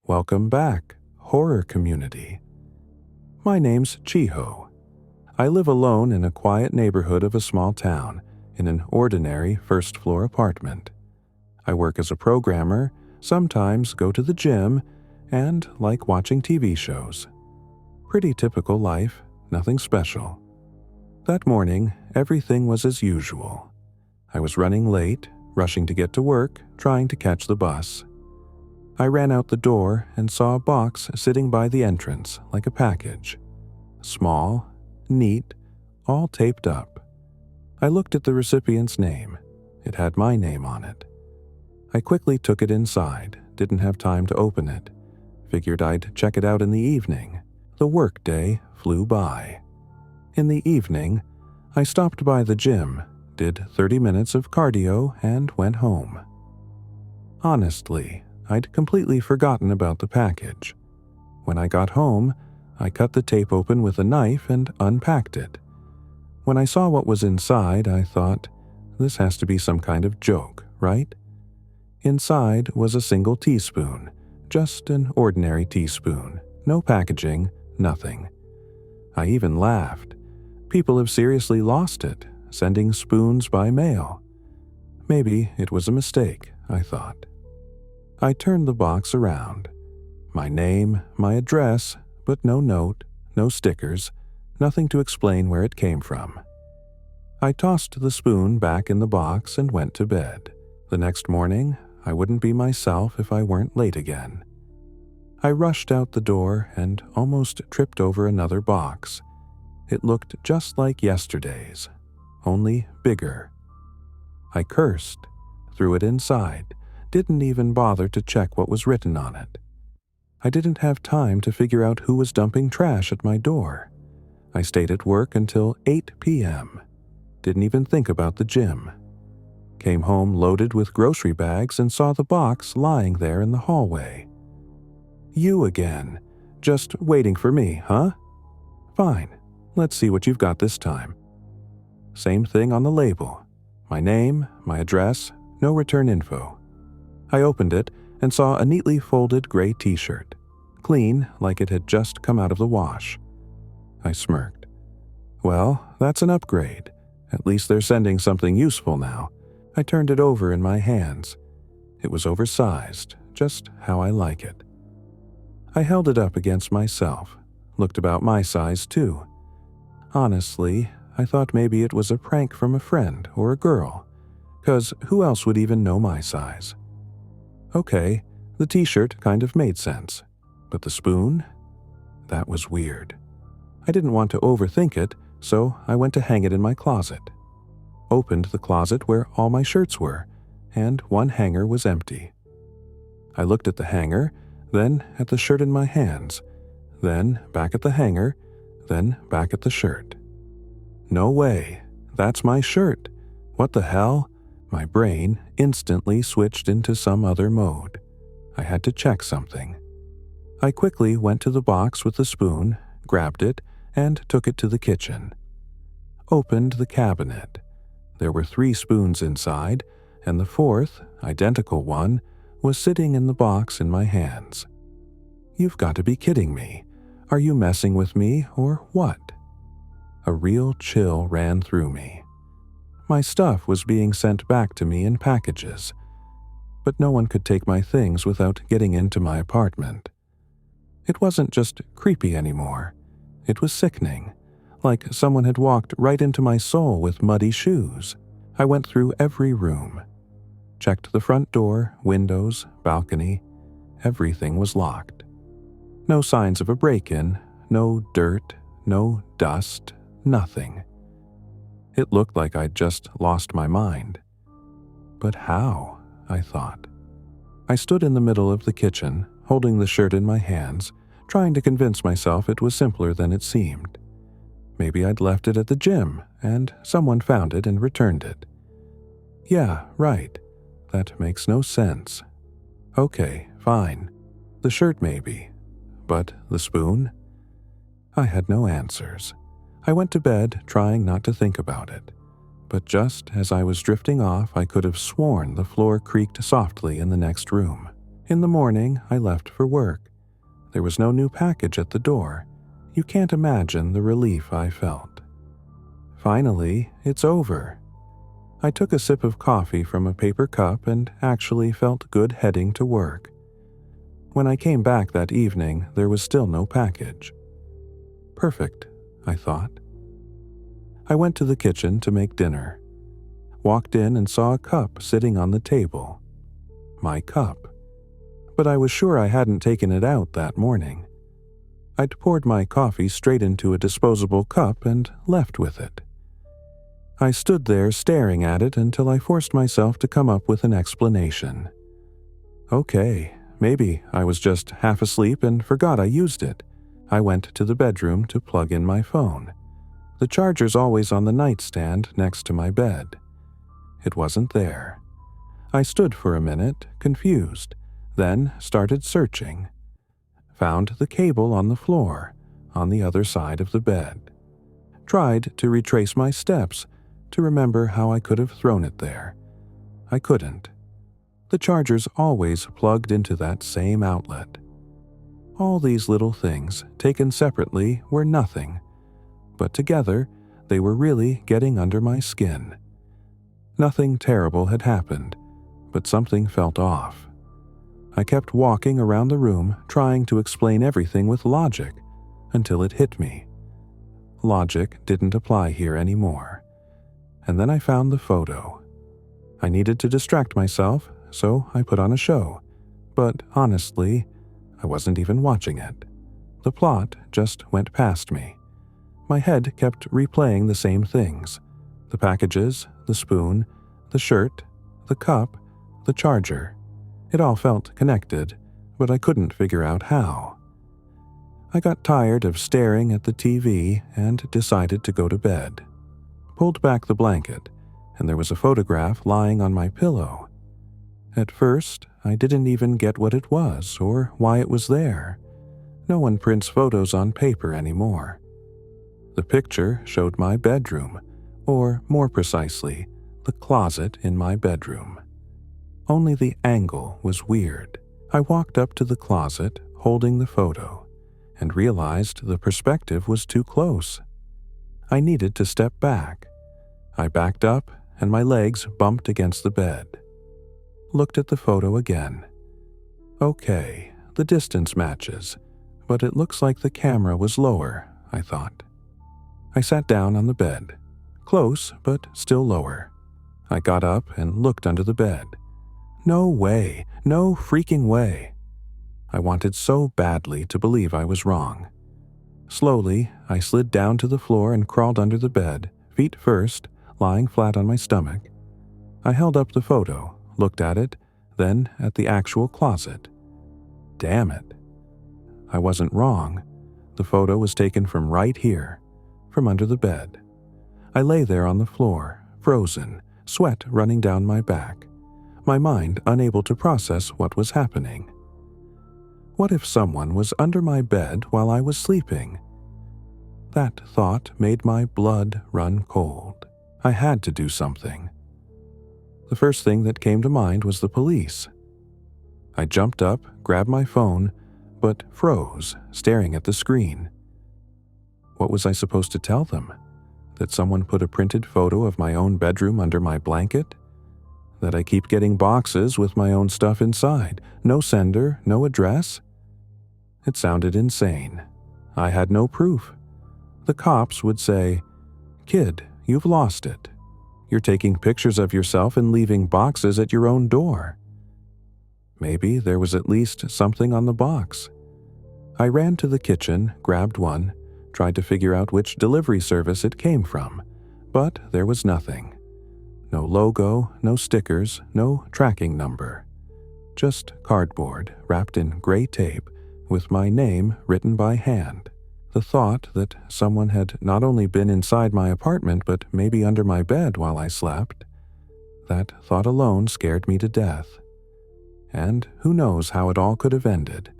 Welcome back, horror community. My name's Chiho. I live alone in a quiet neighborhood of a small town in an ordinary first-floor apartment. I work as a programmer, sometimes go to the gym, and like watching TV shows. Pretty typical life, nothing special. That morning, everything was as usual. I was running late, rushing to get to work, trying to catch the bus. I ran out the door and saw a box sitting by the entrance like a package. Small, neat, all taped up. I looked at the recipient's name. It had my name on it. I quickly took it inside, didn't have time to open it. Figured I'd check it out in the evening. The workday flew by. In the evening, I stopped by the gym, did 30 minutes of cardio, and went home. Honestly, I'd completely forgotten about the package. When I got home, I cut the tape open with a knife and unpacked it. When I saw what was inside, I thought, this has to be some kind of joke, right? Inside was a single teaspoon, just an ordinary teaspoon, no packaging, nothing. I even laughed. People have seriously lost it, sending spoons by mail. Maybe it was a mistake, I thought. I turned the box around. My name, my address, but no note, no stickers, nothing to explain where it came from. I tossed the spoon back in the box and went to bed. The next morning, I wouldn't be myself if I weren't late again. I rushed out the door and almost tripped over another box. It looked just like yesterday's, only bigger. I cursed, threw it inside, didn't even bother to check what was written on it. I didn't have time to figure out who was dumping trash at my door. I stayed at work until 8 p.m. Didn't even think about the gym. Came home loaded with grocery bags and saw the box lying there in the hallway. You again, just waiting for me, huh? Fine, let's see what you've got this time. Same thing on the label. My name, my address, no return info. I opened it and saw a neatly folded gray t-shirt, clean like it had just come out of the wash. I smirked. Well, that's an upgrade. At least they're sending something useful now. I turned it over in my hands. It was oversized, just how I like it. I held it up against myself, looked about my size too. Honestly, I thought maybe it was a prank from a friend or a girl, 'cause who else would even know my size? Okay, the t-shirt kind of made sense, but the spoon? That was weird. I didn't want to overthink it, so I went to hang it in my closet. Opened the closet where all my shirts were, and one hanger was empty. I looked at the hanger, then at the shirt in my hands, then back at the hanger, then back at the shirt. No way, that's my shirt. What the hell? My brain instantly switched into some other mode. I had to check something. I quickly went to the box with the spoon, grabbed it, and took it to the kitchen. Opened the cabinet. There were 3 spoons inside, and the 4th, identical one, was sitting in the box in my hands. You've got to be kidding me. Are you messing with me, or what? A real chill ran through me. My stuff was being sent back to me in packages, but no one could take my things without getting into my apartment. It wasn't just creepy anymore. It was sickening, like someone had walked right into my soul with muddy shoes. I went through every room, checked the front door, windows, balcony. Everything was locked. No signs of a break-in, no dirt, no dust, nothing. It looked like I'd just lost my mind. But how? I thought. I stood in the middle of the kitchen, holding the shirt in my hands, trying to convince myself it was simpler than it seemed. Maybe I'd left it at the gym, and someone found it and returned it. Yeah, right. That makes no sense. Okay, fine. The shirt maybe. But the spoon? I had no answers. I went to bed, trying not to think about it. But just as I was drifting off, I could have sworn the floor creaked softly in the next room. In the morning, I left for work. There was no new package at the door. You can't imagine the relief I felt. Finally, it's over. I took a sip of coffee from a paper cup and actually felt good heading to work. When I came back that evening, there was still no package. Perfect, I thought. I went to the kitchen to make dinner. Walked in and saw a cup sitting on the table. My cup. But I was sure I hadn't taken it out that morning. I'd poured my coffee straight into a disposable cup and left with it. I stood there staring at it until I forced myself to come up with an explanation. Okay, maybe I was just half asleep and forgot I used it. I went to the bedroom to plug in my phone. The charger's always on the nightstand next to my bed. It wasn't there. I stood for a minute, confused, then started searching. Found the cable on the floor, on the other side of the bed. Tried to retrace my steps, to remember how I could have thrown it there. I couldn't. The charger's always plugged into that same outlet. All these little things, taken separately, were nothing, but together, they were really getting under my skin. Nothing terrible had happened, but something felt off. I kept walking around the room, trying to explain everything with logic, until it hit me. Logic didn't apply here anymore. And then I found the photo. I needed to distract myself, so I put on a show. But honestly, I wasn't even watching it. The plot just went past me. My head kept replaying the same things. The packages, the spoon, the shirt, the cup, the charger. It all felt connected, but I couldn't figure out how. I got tired of staring at the TV and decided to go to bed. Pulled back the blanket, and there was a photograph lying on my pillow. At first, I didn't even get what it was or why it was there. No one prints photos on paper anymore. The picture showed my bedroom, or more precisely, the closet in my bedroom. Only the angle was weird. I walked up to the closet, holding the photo, and realized the perspective was too close. I needed to step back. I backed up, and my legs bumped against the bed. Looked at the photo again. Okay, the distance matches, but it looks like the camera was lower, I thought. I sat down on the bed. Close, but still lower. I got up and looked under the bed. No way, no freaking way. I wanted so badly to believe I was wrong. Slowly, I slid down to the floor and crawled under the bed, feet first, lying flat on my stomach. I held up the photo, looked at it, then at the actual closet. Damn it. I wasn't wrong. The photo was taken from right here, from under the bed. I lay there on the floor, frozen, sweat running down my back, my mind unable to process what was happening. What if someone was under my bed while I was sleeping? That thought made my blood run cold. I had to do something. The first thing that came to mind was the police. I jumped up, grabbed my phone, but froze, staring at the screen. What was I supposed to tell them? That someone put a printed photo of my own bedroom under my blanket? That I keep getting boxes with my own stuff inside? No sender, no address? It sounded insane. I had no proof. The cops would say, "Kid, you've lost it. You're taking pictures of yourself and leaving boxes at your own door." Maybe there was at least something on the box. I ran to the kitchen, grabbed one, tried to figure out which delivery service it came from, but there was nothing. No logo, no stickers, no tracking number. Just cardboard wrapped in gray tape with my name written by hand. The thought that someone had not only been inside my apartment but maybe under my bed while I slept, that thought alone scared me to death. And who knows how it all could have ended.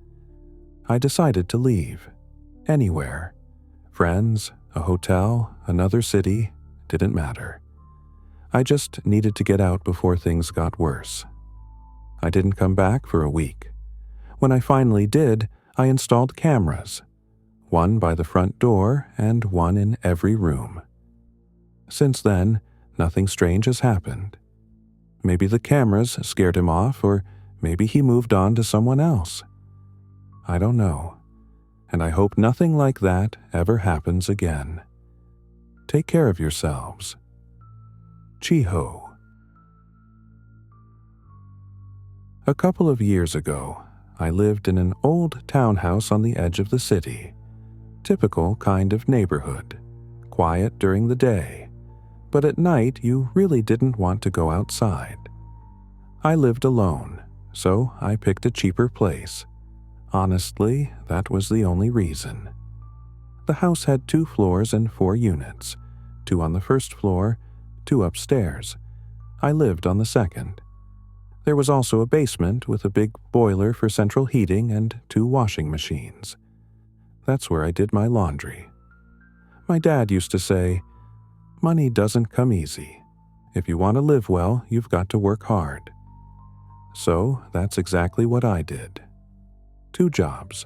I decided to leave. Anywhere. Friends, a hotel, another city, didn't matter. I just needed to get out before things got worse. I didn't come back for a week. When I finally did, I installed cameras, one by the front door and one in every room. Since then, nothing strange has happened. Maybe the cameras scared him off, or maybe he moved on to someone else. I don't know, and I hope nothing like that ever happens again. Take care of yourselves. Chiho. A couple of years ago, I lived in an old townhouse on the edge of the city. Typical kind of neighborhood. Quiet during the day, but at night you really didn't want to go outside. I lived alone, so I picked a cheaper place. Honestly, that was the only reason. The house had 2 floors and 4 units, 2 on the first floor, 2 upstairs. I lived on the second. There was also a basement with a big boiler for central heating and 2 washing machines. That's where I did my laundry. My dad used to say, "Money doesn't come easy. If you want to live well, you've got to work hard." So that's exactly what I did. 2 jobs,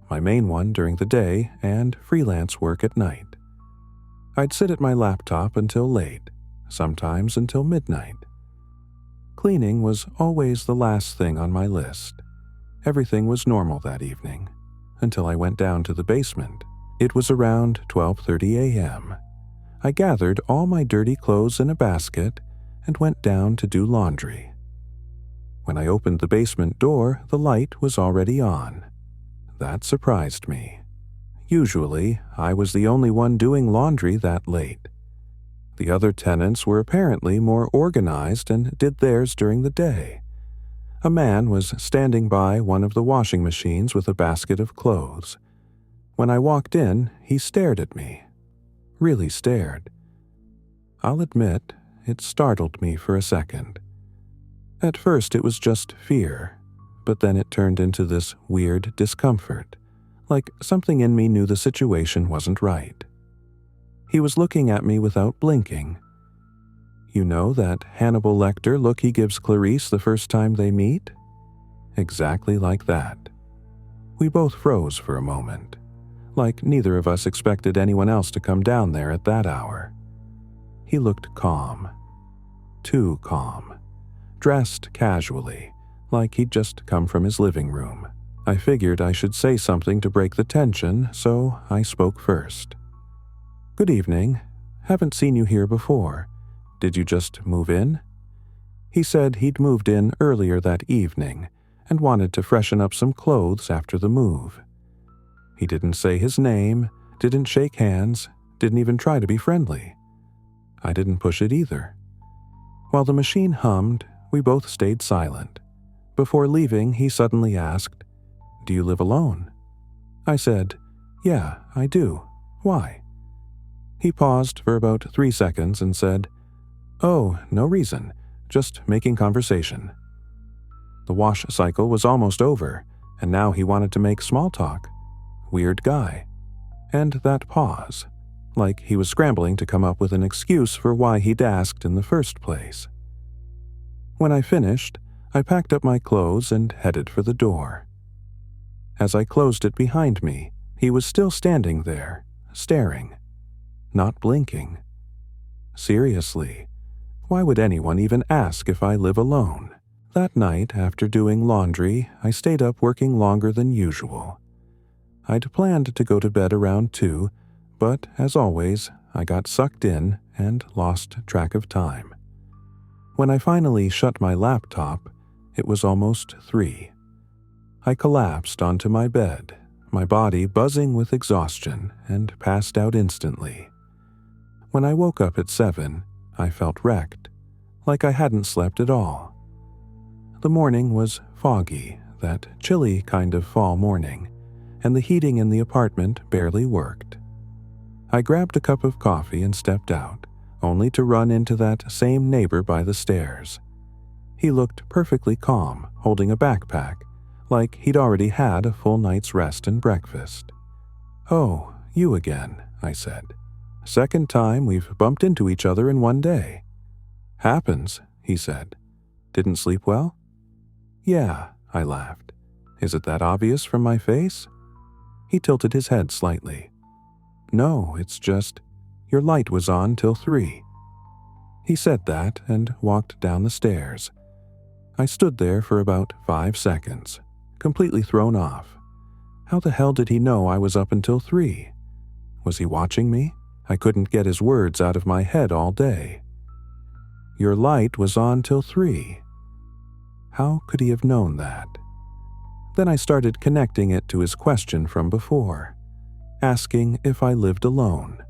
my main one during the day and freelance work at night. I'd sit at my laptop until late, sometimes until midnight. Cleaning was always the last thing on my list. Everything was normal that evening, until I went down to the basement. It was around 12:30 a.m. I gathered all my dirty clothes in a basket and went down to do laundry. When I opened the basement door, the light was already on. That surprised me. Usually, I was the only one doing laundry that late. The other tenants were apparently more organized and did theirs during the day. A man was standing by one of the washing machines with a basket of clothes. When I walked in, he stared at me. Really stared. I'll admit, it startled me for a second. At first it was just fear, but then it turned into this weird discomfort, like something in me knew the situation wasn't right. He was looking at me without blinking. You know that Hannibal Lecter look he gives Clarice the first time they meet? Exactly like that. We both froze for a moment, like neither of us expected anyone else to come down there at that hour. He looked calm. Too calm. Dressed casually, like he'd just come from his living room. I figured I should say something to break the tension, so I spoke first. "Good evening. Haven't seen you here before. Did you just move in?" He said he'd moved in earlier that evening and wanted to freshen up some clothes after the move. He didn't say his name, didn't shake hands, didn't even try to be friendly. I didn't push it either. While the machine hummed, we both stayed silent. Before leaving, he suddenly asked, "Do you live alone?" I said, "Yeah, I do. Why?" He paused for about 3 seconds and said, "Oh, no reason, just making conversation." The wash cycle was almost over, and now he wanted to make small talk. Weird guy. And that pause, like he was scrambling to come up with an excuse for why he'd asked in the first place. When I finished, I packed up my clothes and headed for the door. As I closed it behind me, he was still standing there, staring. Not blinking. Seriously, why would anyone even ask if I live alone? That night, after doing laundry, I stayed up working longer than usual. I'd planned to go to bed around 2, but as always, I got sucked in and lost track of time. When I finally shut my laptop, it was almost 3. I collapsed onto my bed, my body buzzing with exhaustion, and passed out instantly. When I woke up at 7, I felt wrecked, like I hadn't slept at all. The morning was foggy, that chilly kind of fall morning, and the heating in the apartment barely worked. I grabbed a cup of coffee and stepped out, only to run into that same neighbor by the stairs. He looked perfectly calm, holding a backpack, like he'd already had a full night's rest and breakfast. "Oh, you again," I said. "Second time we've bumped into each other in one day." "Happens," he said. "Didn't sleep well?" "Yeah," I laughed. Is it that obvious from my face? He tilted his head slightly. No, it's just, your light was on till 3. He said that and walked down the stairs. I stood there for about 5 seconds, completely thrown off. How the hell did he know I was up until 3? Was he watching me? I couldn't get his words out of my head all day. Your light was on till 3. How could he have known that? Then I started connecting it to his question from before, asking if I lived alone.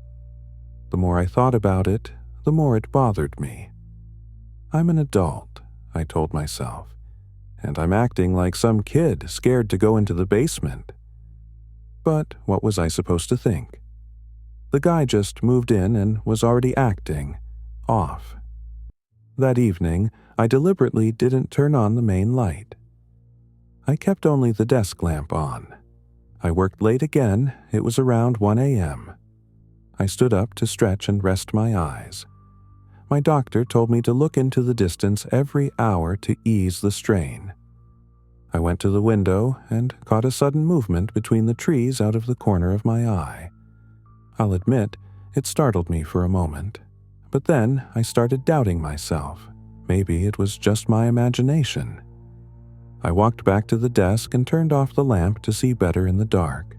The more I thought about it, the more it bothered me. I'm an adult, I told myself, and I'm acting like some kid scared to go into the basement. But what was I supposed to think? The guy just moved in and was already acting off. That evening, I deliberately didn't turn on the main light. I kept only the desk lamp on. I worked late again. It was around 1 a.m. I stood up to stretch and rest my eyes. My doctor told me to look into the distance every hour to ease the strain. I went to the window and caught a sudden movement between the trees out of the corner of my eye. I'll admit, it startled me for a moment, but then I started doubting myself. Maybe it was just my imagination. I walked back to the desk and turned off the lamp to see better in the dark.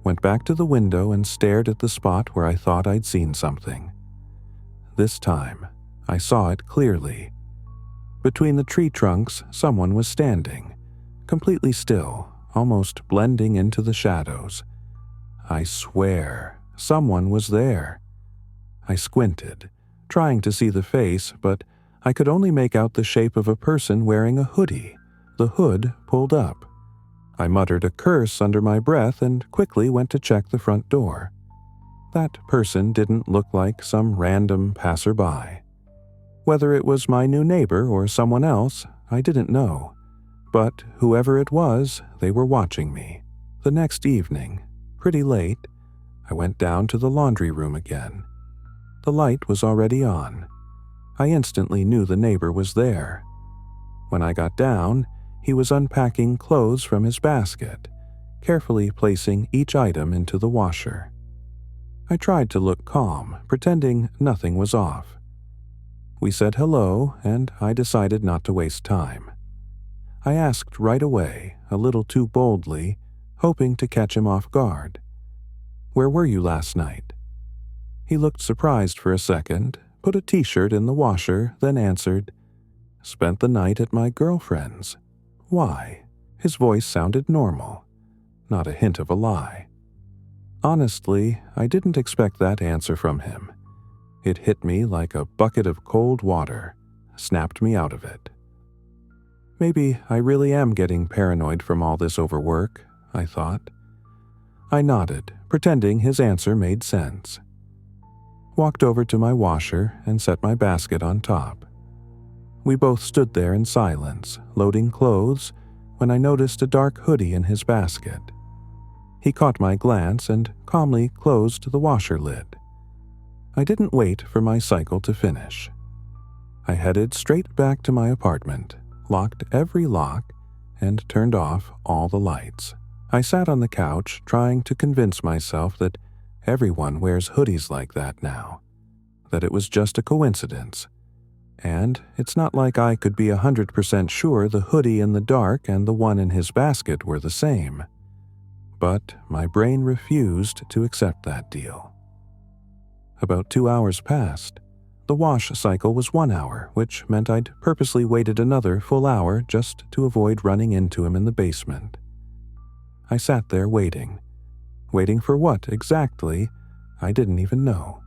Went back to the window and stared at the spot where I thought I'd seen something. This time, I saw it clearly. Between the tree trunks, someone was standing, completely still, almost blending into the shadows. I swear, someone was there. I squinted, trying to see the face, but I could only make out the shape of a person wearing a hoodie, the hood pulled up. I muttered a curse under my breath and quickly went to check the front door. That person didn't look like some random passerby. Whether it was my new neighbor or someone else, I didn't know. But whoever it was, they were watching me. The next evening, pretty late, I went down to the laundry room again. The light was already on. I instantly knew the neighbor was there. When I got down, he was unpacking clothes from his basket, carefully placing each item into the washer. I tried to look calm, pretending nothing was off. We said hello, and I decided not to waste time. I asked right away, a little too boldly, hoping to catch him off guard. "Where were you last night?" He looked surprised for a second, put a t-shirt in the washer, then answered, "Spent the night at my girlfriend's." "Why?" His voice sounded normal, not a hint of a lie. Honestly, I didn't expect that answer from him. It hit me like a bucket of cold water, snapped me out of it. Maybe I really am getting paranoid from all this overwork, I thought. I nodded, pretending his answer made sense. Walked over to my washer and set my basket on top. We both stood there in silence, loading clothes, when I noticed a dark hoodie in his basket. He caught my glance and calmly closed the washer lid. I didn't wait for my cycle to finish. I headed straight back to my apartment, locked every lock, and turned off all the lights. I sat on the couch trying to convince myself that everyone wears hoodies like that now, that it was just a coincidence. And it's not like I could be 100% sure the hoodie in the dark and the one in his basket were the same. But my brain refused to accept that deal. About 2 hours passed. The wash cycle was 1 hour, which meant I'd purposely waited another full hour just to avoid running into him in the basement. I sat there waiting. Waiting for what, exactly, I didn't even know.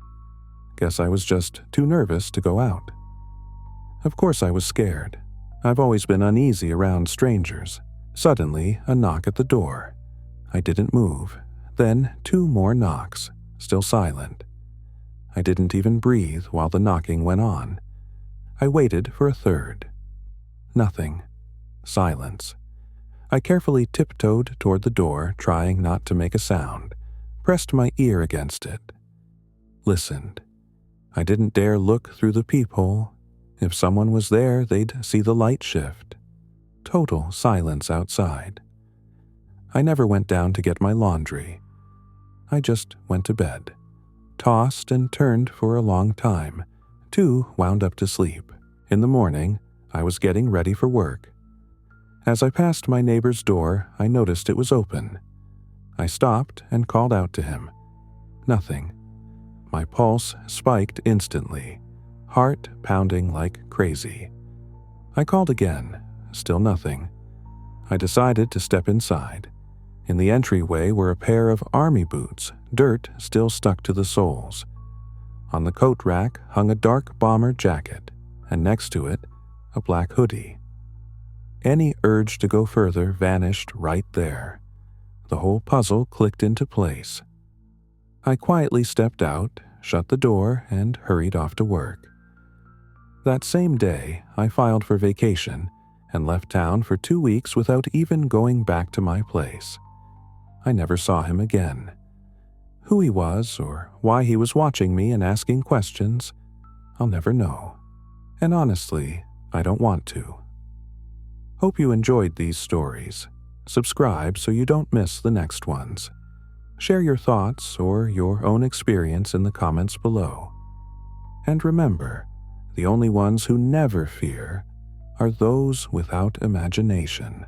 Guess I was just too nervous to go out. Of course I was scared. I've always been uneasy around strangers. Suddenly, a knock at the door. I didn't move. Then 2 more knocks, still silent. I didn't even breathe while the knocking went on. I waited for a third. Nothing. Silence. I carefully tiptoed toward the door, trying not to make a sound, pressed my ear against it. Listened. I didn't dare look through the peephole. If someone was there, they'd see the light shift. Total silence outside. I never went down to get my laundry. I just went to bed, tossed and turned for a long time, too wound up to sleep. In the morning, I was getting ready for work. As I passed my neighbor's door, I noticed it was open. I stopped and called out to him. Nothing. My pulse spiked instantly, heart pounding like crazy. I called again, still nothing. I decided to step inside. In the entryway were a pair of army boots, dirt still stuck to the soles. On the coat rack hung a dark bomber jacket, and next to it, a black hoodie. Any urge to go further vanished right there. The whole puzzle clicked into place. I quietly stepped out, shut the door, and hurried off to work. That same day, I filed for vacation and left town for 2 weeks without even going back to my place. I never saw him again. Who he was or why he was watching me and asking questions, I'll never know. And honestly, I don't want to. Hope you enjoyed these stories. Subscribe so you don't miss the next ones. Share your thoughts or your own experience in the comments below. And remember, the only ones who never fear are those without imagination.